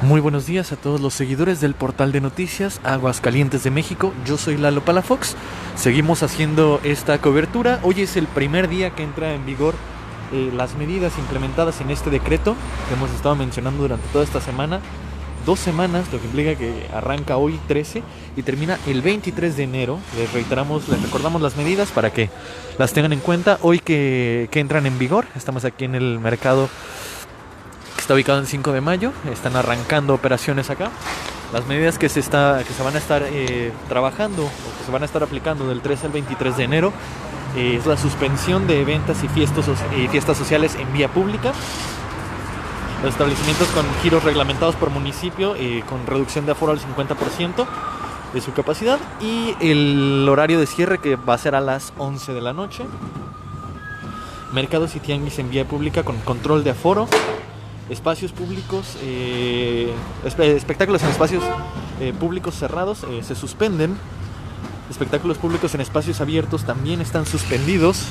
Muy buenos días a todos los seguidores del portal de noticias Aguascalientes de México. Yo soy Lalo Palafox. Seguimos haciendo esta cobertura. Hoy es el primer día que entra en vigor las medidas implementadas en este decreto que hemos estado mencionando durante toda esta semana. 2 semanas, lo que implica que arranca hoy 13 y termina el 23 de enero. Les recordamos las medidas para que las tengan en cuenta. Hoy que entran en vigor, estamos aquí en el mercado que está ubicado en 5 de mayo. Están arrancando operaciones acá. Las medidas que se van a estar trabajando o que se van a estar aplicando del 13 al 23 de enero es la suspensión de eventos y fiestas sociales en vía pública. Los establecimientos con giros reglamentados por municipio con reducción de aforo al 50% de su capacidad, y el horario de cierre que va a ser a las 11 de la noche. Mercados y tianguis en vía pública con control de aforo. Espacios públicos, espectáculos en espacios públicos cerrados se suspenden. Espectáculos públicos en espacios abiertos también están suspendidos.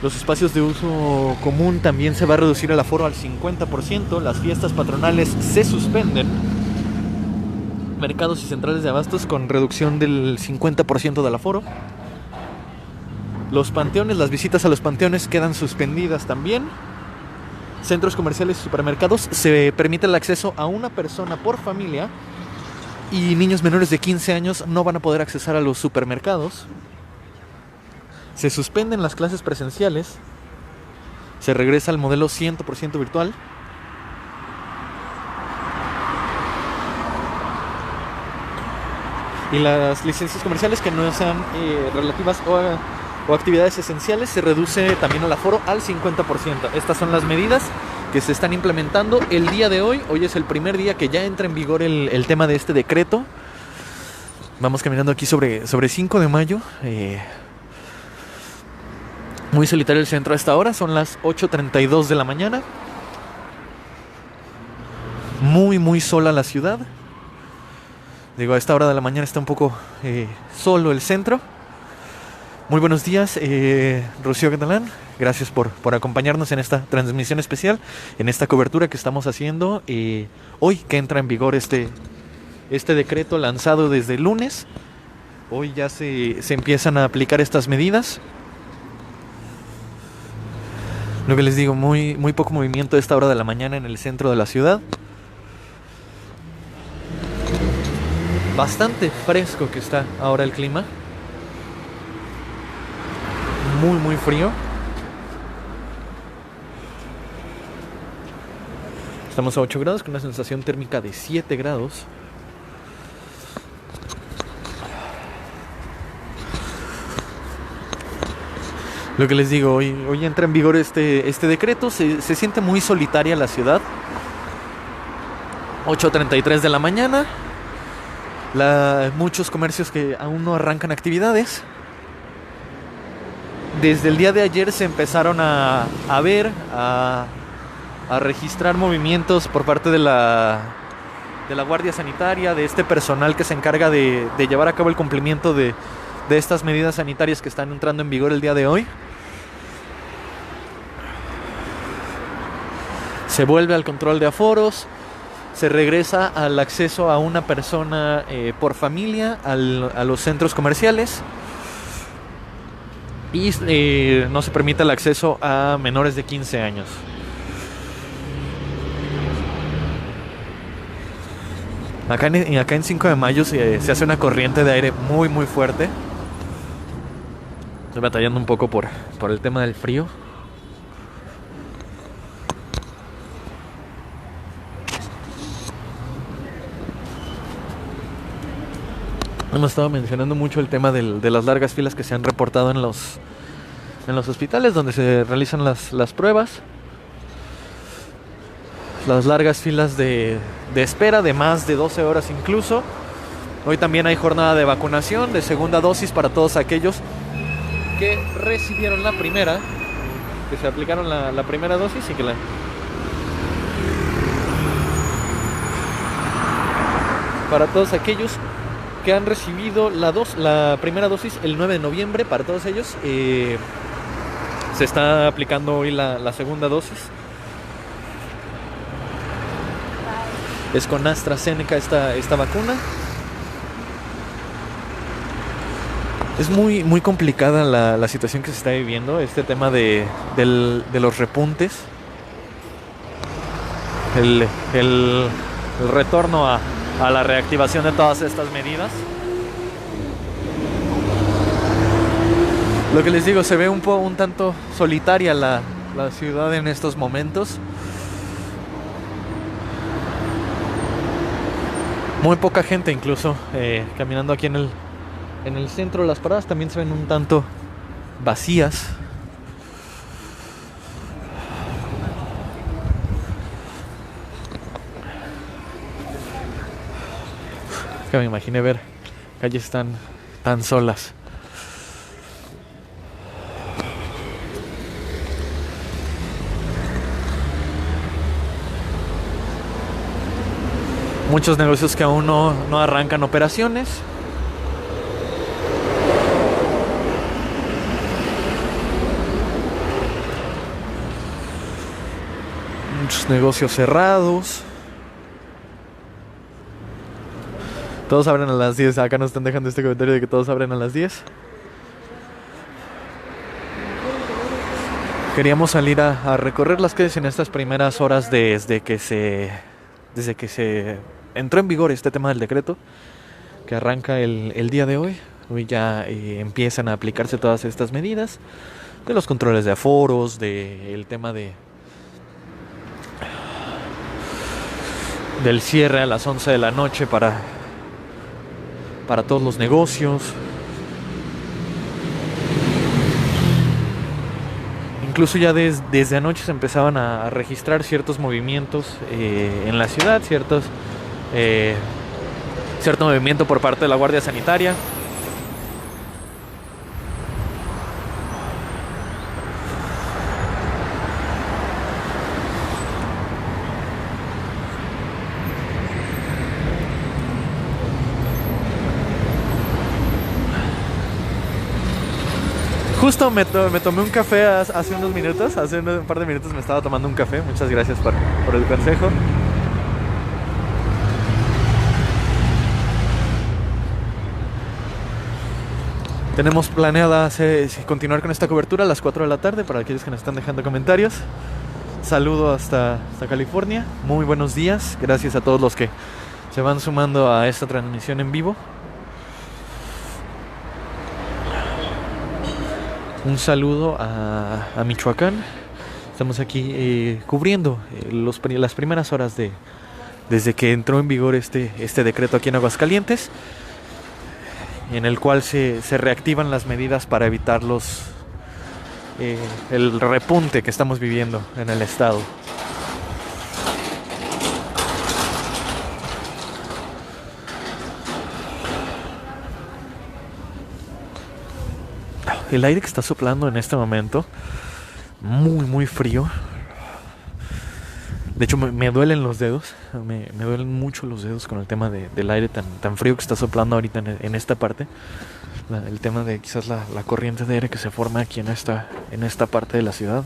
Los espacios de uso común también se va a reducir el aforo al 50%. Las fiestas patronales se suspenden. Mercados y centrales de abastos con reducción del 50% del aforo. Los panteones, las visitas a los panteones quedan suspendidas también. Centros comerciales y supermercados se permite el acceso a una persona por familia, y niños menores de 15 años no van a poder accesar a los supermercados. Se suspenden las clases presenciales. Se regresa al modelo 100% virtual. Y las licencias comerciales que no sean relativas o actividades esenciales se reduce también el aforo al 50%. Estas son las medidas que se están implementando el día de hoy. Hoy es el primer día que ya entra en vigor el tema de este decreto. Vamos caminando aquí sobre 5 de mayo. Muy solitario el centro a esta hora. Son las 8:32 de la mañana. Muy sola la ciudad. Digo, a esta hora de la mañana está un poco solo el centro. Muy buenos días, Rocío Catalán. Gracias por acompañarnos en esta transmisión especial, en esta cobertura que estamos haciendo hoy que entra en vigor este decreto lanzado desde el lunes. Hoy ya se empiezan a aplicar estas medidas. Lo que les digo, muy poco movimiento a esta hora de la mañana en el centro de la ciudad. Bastante fresco que está ahora el clima. Muy frío. Estamos a 8 grados con una sensación térmica de 7 grados. Lo que les digo, hoy entra en vigor este decreto. Se siente muy solitaria la ciudad. 8:33 de la mañana. Muchos comercios que aún no arrancan actividades. Desde el día de ayer se empezaron a registrar movimientos por parte de la Guardia Sanitaria, de este personal que se encarga de llevar a cabo el cumplimiento de estas medidas sanitarias que están entrando en vigor el día de hoy. Se vuelve al control de aforos, se regresa al acceso a una persona por familia a los centros comerciales, y no se permite el acceso a menores de 15 años. Acá en 5 de mayo se hace una corriente de aire muy fuerte. Estoy batallando un poco por el tema del frío. Hemos estado mencionando mucho el tema de las largas filas que se han reportado en los hospitales donde se realizan las pruebas. Las largas filas de espera de más de 12 horas incluso. Hoy también hay jornada de vacunación de segunda dosis para todos aquellos que recibieron la primera, que se aplicaron la primera dosis y que para todos aquellos que han recibido la primera dosis el 9 de noviembre, para todos ellos se está aplicando hoy la segunda dosis. Es con AstraZeneca esta vacuna. Es muy complicada la situación que se está viviendo, este tema de los repuntes, el retorno a la reactivación de todas estas medidas. Lo que les digo, se ve un tanto solitaria la ciudad en estos momentos. Muy poca gente incluso caminando aquí en el centro. Las paradas también se ven un tanto vacías. Que me imaginé ver calles tan solas. Muchos negocios que aún no arrancan operaciones. Muchos negocios cerrados. Todos abren a las 10. Acá nos están dejando este comentario de que todos abren a las 10. Queríamos salir a recorrer las calles en estas primeras horas desde que se entró en vigor este tema del decreto que arranca el día de hoy. Hoy ya empiezan a aplicarse todas estas medidas de los controles de aforos, del tema del cierre a las 11 de la noche para todos los negocios. Incluso ya desde anoche se empezaban a registrar ciertos movimientos en la ciudad, cierto movimiento por parte de la Guardia Sanitaria. Justo me tomé un café hace unos minutos, hace un par de minutos me estaba tomando un café. Muchas gracias por el consejo. Tenemos planeada continuar con esta cobertura a las 4 de la tarde para aquellos que nos están dejando comentarios. Saludo hasta California. Muy buenos días. Gracias a todos los que se van sumando a esta transmisión en vivo. Un saludo a Michoacán. Estamos aquí cubriendo las primeras horas desde que entró en vigor este decreto aquí en Aguascalientes, en el cual se reactivan las medidas para evitar el repunte que estamos viviendo en el estado. El aire que está soplando en este momento, muy frío. De hecho me duelen los dedos, me duelen mucho los dedos con el tema del aire tan frío que está soplando ahorita en esta parte. El tema de quizás la corriente de aire que se forma aquí en esta parte de la ciudad.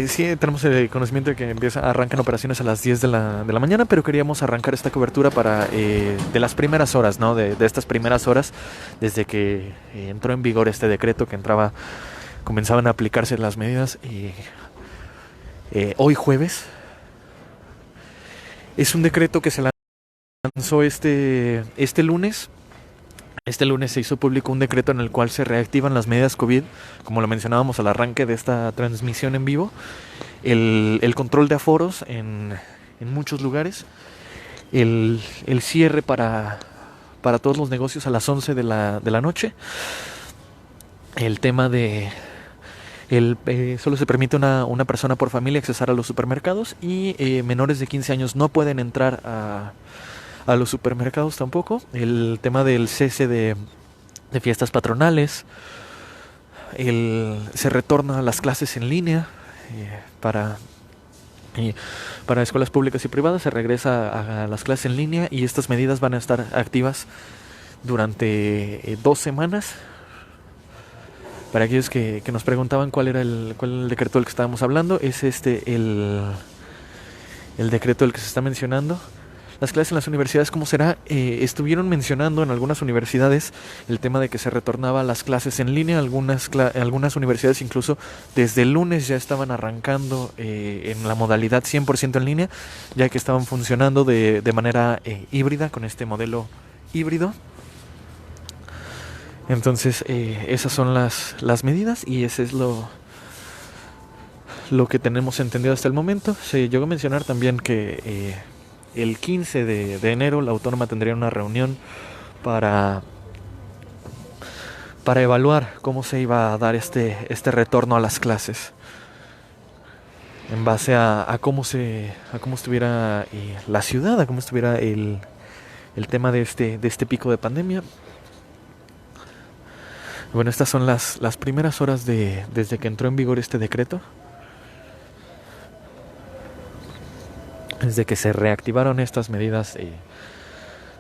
Sí, tenemos el conocimiento de que arrancan operaciones a las 10 de la mañana, pero queríamos arrancar esta cobertura de las primeras horas, ¿no? De estas primeras horas, desde que entró en vigor este decreto que comenzaban a aplicarse las medidas. Hoy jueves es un decreto que se lanzó este lunes. Este lunes se hizo público un decreto en el cual se reactivan las medidas COVID, como lo mencionábamos al arranque de esta transmisión en vivo, el control de aforos en muchos lugares, el cierre para todos los negocios a las 11 de la noche, el tema de solo se permite una persona por familia accesar a los supermercados y menores de 15 años no pueden entrar a los supermercados tampoco. El tema del cese de de fiestas patronales. Se retorna a las clases en línea para para escuelas públicas y privadas. Se regresa a las clases en línea y estas medidas van a estar activas durante 2 semanas. Para aquellos que nos preguntaban cuál era el decreto del que estábamos hablando, es el decreto del que se está mencionando. Las clases en las universidades, ¿cómo será? Estuvieron mencionando en algunas universidades el tema de que se retornaba a las clases en línea. Algunas universidades incluso desde el lunes ya estaban arrancando en la modalidad 100% en línea, ya que estaban funcionando de manera híbrida, con este modelo híbrido. Entonces esas son las medidas y ese es lo que tenemos entendido hasta el momento. Se llegó a mencionar también que el 15 de enero la autónoma tendría una reunión para evaluar cómo se iba a dar este retorno a las clases, en base a cómo estuviera la ciudad, a cómo estuviera el tema de este pico de pandemia. Bueno, estas son las primeras horas desde que entró en vigor este decreto. Desde que se reactivaron estas medidas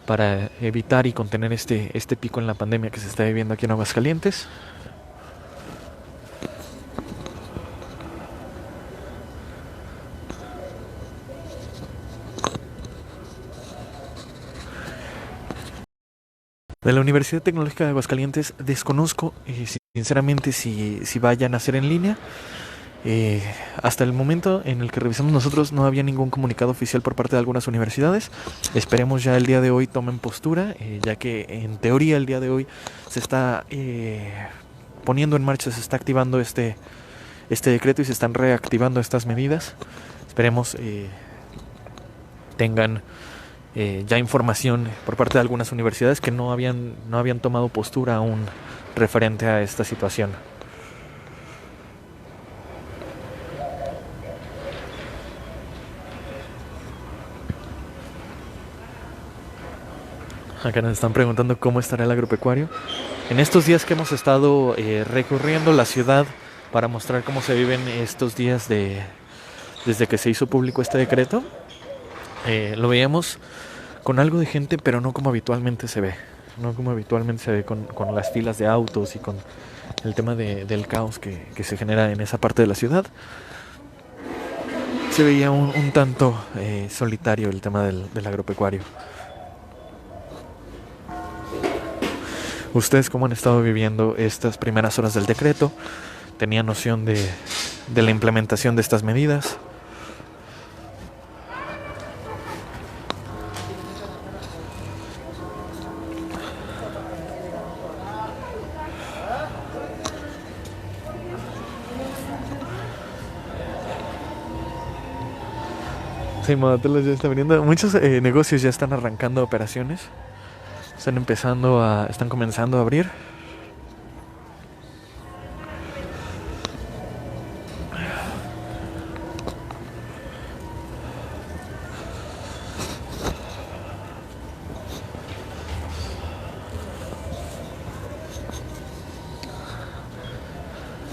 para evitar y contener este pico en la pandemia que se está viviendo aquí en Aguascalientes. De la Universidad Tecnológica de Aguascalientes desconozco sinceramente si vayan a ser en línea. Hasta el momento en el que revisamos nosotros no había ningún comunicado oficial por parte de algunas universidades. Esperemos ya el día de hoy tomen postura, ya que en teoría el día de hoy se está poniendo en marcha, se está activando este decreto y se están reactivando estas medidas. Esperemos tengan ya información por parte de algunas universidades que no habían tomado postura aún referente a esta situación. Acá nos están preguntando cómo estará el agropecuario. En estos días que hemos estado recorriendo la ciudad para mostrar cómo se viven estos días desde que se hizo público este decreto, lo veíamos con algo de gente, pero no como habitualmente se ve. No como habitualmente se ve con las filas de autos y con el tema del caos que se genera en esa parte de la ciudad. Se veía un tanto solitario el tema del agropecuario. ¿Ustedes cómo han estado viviendo estas primeras horas del decreto? ¿Tenían noción de la implementación de estas medidas? Sí, Modatelas ya está viniendo. Muchos negocios ya están arrancando operaciones. Están comenzando a abrir.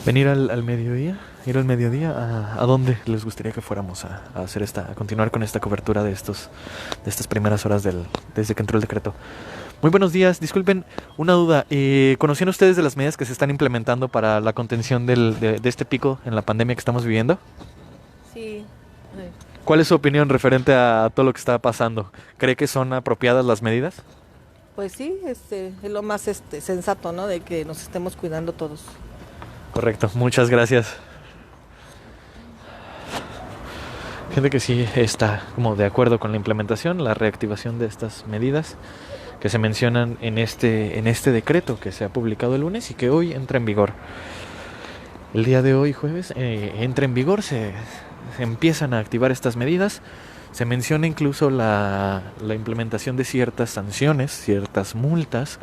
Venir al mediodía, ir al mediodía, ¿a dónde les gustaría que fuéramos a hacer a continuar con esta cobertura de estas primeras horas desde que entró el decreto? Muy buenos días, disculpen, una duda. ¿Conocían ustedes de las medidas que se están implementando para la contención de este pico en la pandemia que estamos viviendo? Sí. ¿Cuál es su opinión referente a todo lo que está pasando? ¿Cree que son apropiadas las medidas? Pues sí, es lo más sensato, ¿no? De que nos estemos cuidando todos. Correcto, muchas gracias. Gente que sí está como de acuerdo con la implementación, la reactivación de estas medidas que se mencionan en este decreto que se ha publicado el lunes y que hoy entra en vigor. El día de hoy, jueves, entra en vigor, se empiezan a activar estas medidas. Se menciona incluso la implementación de ciertas sanciones, ciertas multas,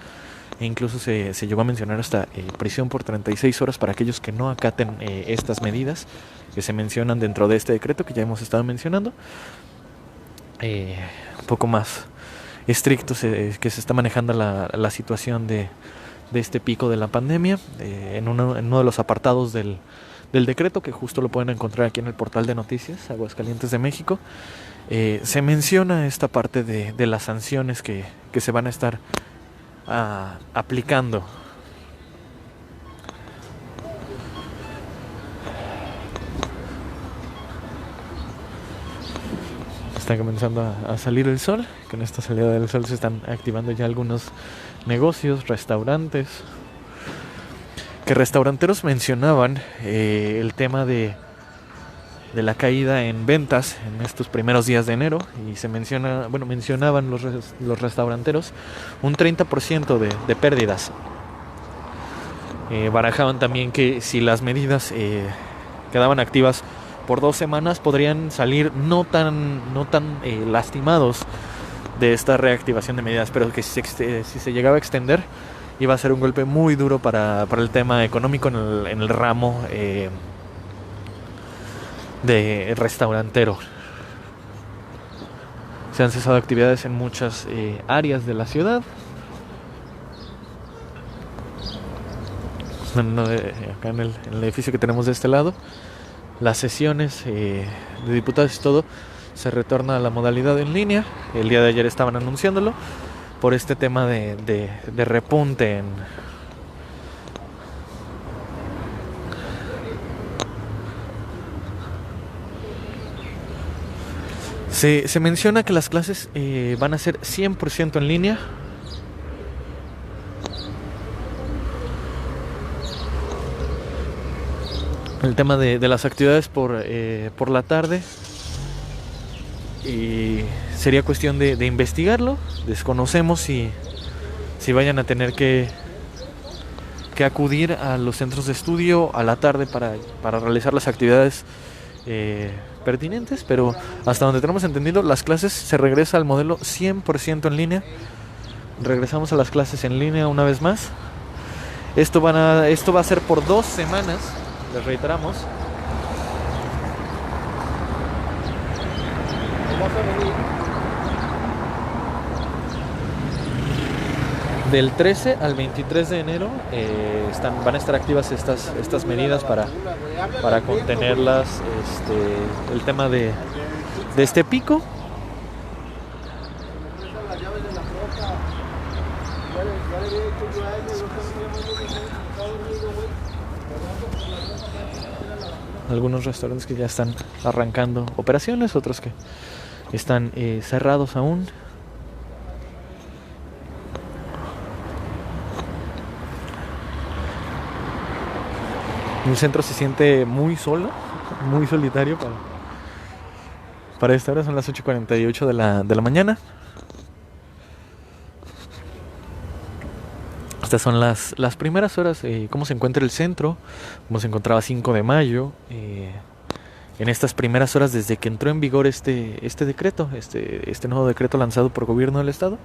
e incluso se llegó a mencionar hasta prisión por 36 horas para aquellos que no acaten estas medidas que se mencionan dentro de este decreto que ya hemos estado mencionando. Un poco más estricto que se está manejando la situación de de este pico de la pandemia, en uno de los apartados del decreto, que justo lo pueden encontrar aquí en el portal de noticias Aguascalientes de México. Se menciona esta parte de las sanciones que se van a estar aplicando. Está comenzando a salir el sol. Con esta salida del sol se están activando ya algunos negocios, restaurantes. Que restauranteros mencionaban el tema de la caída en ventas en estos primeros días de enero, y mencionaban los restauranteros un 30% de pérdidas. Barajaban también que si las medidas quedaban activas por 2 semanas, podrían salir no tan lastimados de esta reactivación de medidas, pero que si se llegaba a extender, iba a ser un golpe muy duro para el tema económico en el ramo de restaurantero. Se han cesado actividades en muchas áreas de la ciudad. Acá en el edificio que tenemos de este lado, las sesiones de diputados y todo se retorna a la modalidad en línea. El día de ayer estaban anunciándolo por este tema de repunte Se menciona que las clases van a ser 100% en línea. El tema de las actividades por la tarde, y sería cuestión de investigarlo. Desconocemos si vayan a tener que acudir a los centros de estudio a la tarde para realizar las actividades pertinentes, pero hasta donde tenemos entendido, las clases se regresa al modelo 100% en línea. Regresamos a las clases en línea una vez más. Esto va a ser por 2 semanas, les reiteramos. Del 13 al 23 de enero van a estar activas estas medidas para contenerlas, el tema de este pico. Algunos restaurantes que ya están arrancando operaciones, otros que están cerrados aún. El centro se siente muy solo, muy solitario para esta hora. Son las 8:48 de la mañana. Estas son las primeras horas. Cómo se encuentra el centro, cómo se encontraba 5 de mayo, en estas primeras horas desde que entró en vigor este decreto, este nuevo decreto lanzado por gobierno del estado.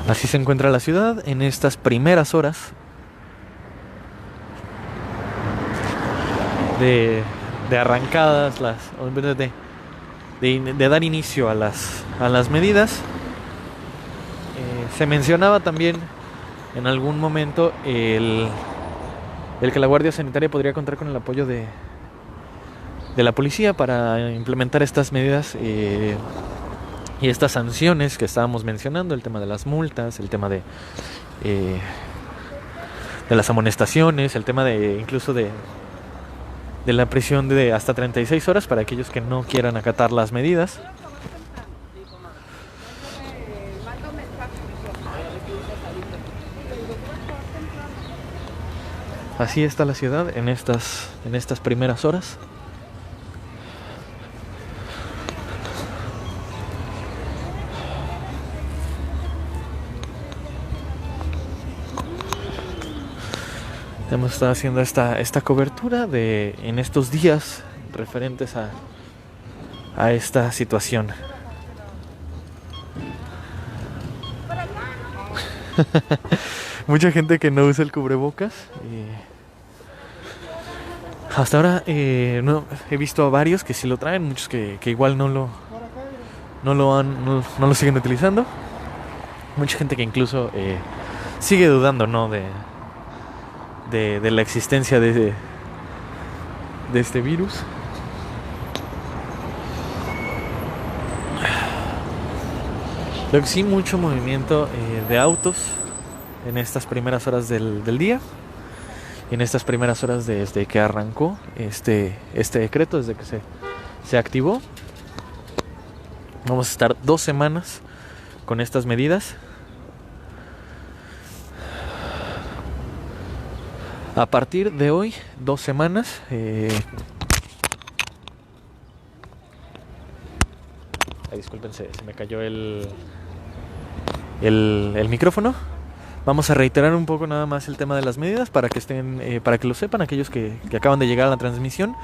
Así se encuentra la ciudad en estas primeras horas de arrancadas, de dar inicio a las medidas. Se mencionaba también en algún momento el que la Guardia Sanitaria podría contar con el apoyo de la policía para implementar estas medidas y estas sanciones que estábamos mencionando, el tema de las multas, el tema de las amonestaciones, el tema incluso de la prisión de hasta 36 horas para aquellos que no quieran acatar las medidas. Así está la ciudad en estas primeras horas. Hemos estado haciendo esta cobertura en estos días referentes a esta situación. Mucha gente que no usa el cubrebocas. Hasta ahora no he visto a varios que sí lo traen, muchos que igual no lo siguen utilizando. Mucha gente que incluso sigue dudando, ¿no? De la existencia de este virus. Lo que sí, mucho movimiento de autos en estas primeras horas del día. En estas primeras horas desde que arrancó este decreto, desde que se activó. Vamos a estar 2 semanas con estas medidas. A partir de hoy, 2 semanas. Disculpen, se me cayó el micrófono. Vamos a reiterar un poco nada más el tema de las medidas para que para que lo sepan aquellos que acaban de llegar a la transmisión.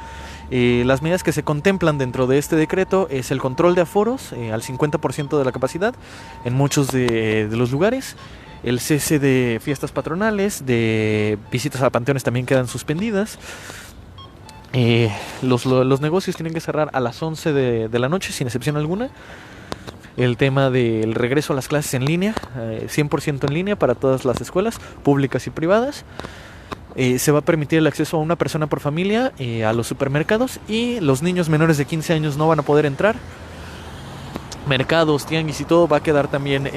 Las medidas que se contemplan dentro de este decreto es el control de aforos al 50% de la capacidad en muchos de los lugares. El cese de fiestas patronales, de visitas a panteones también quedan suspendidas. Los negocios tienen que cerrar a las 11 de la noche sin excepción alguna. El tema del regreso a las clases en línea, 100% en línea para todas las escuelas públicas y privadas. Se va a permitir el acceso a una persona por familia a los supermercados, y los niños menores de 15 años no van a poder entrar. Mercados, tianguis y todo va a quedar también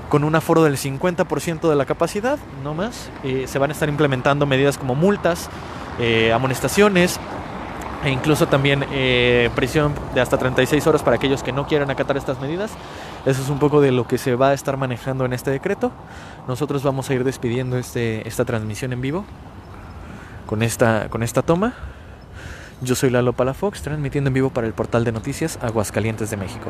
con un aforo del 50% de la capacidad, no más. Se van a estar implementando medidas como multas, amonestaciones, e incluso también prisión de hasta 36 horas para aquellos que no quieran acatar estas medidas. Eso es un poco de lo que se va a estar manejando en este decreto. Nosotros vamos a ir despidiendo esta transmisión en vivo con esta toma. Yo soy Lalo Palafox, transmitiendo en vivo para el portal de noticias Aguascalientes de México.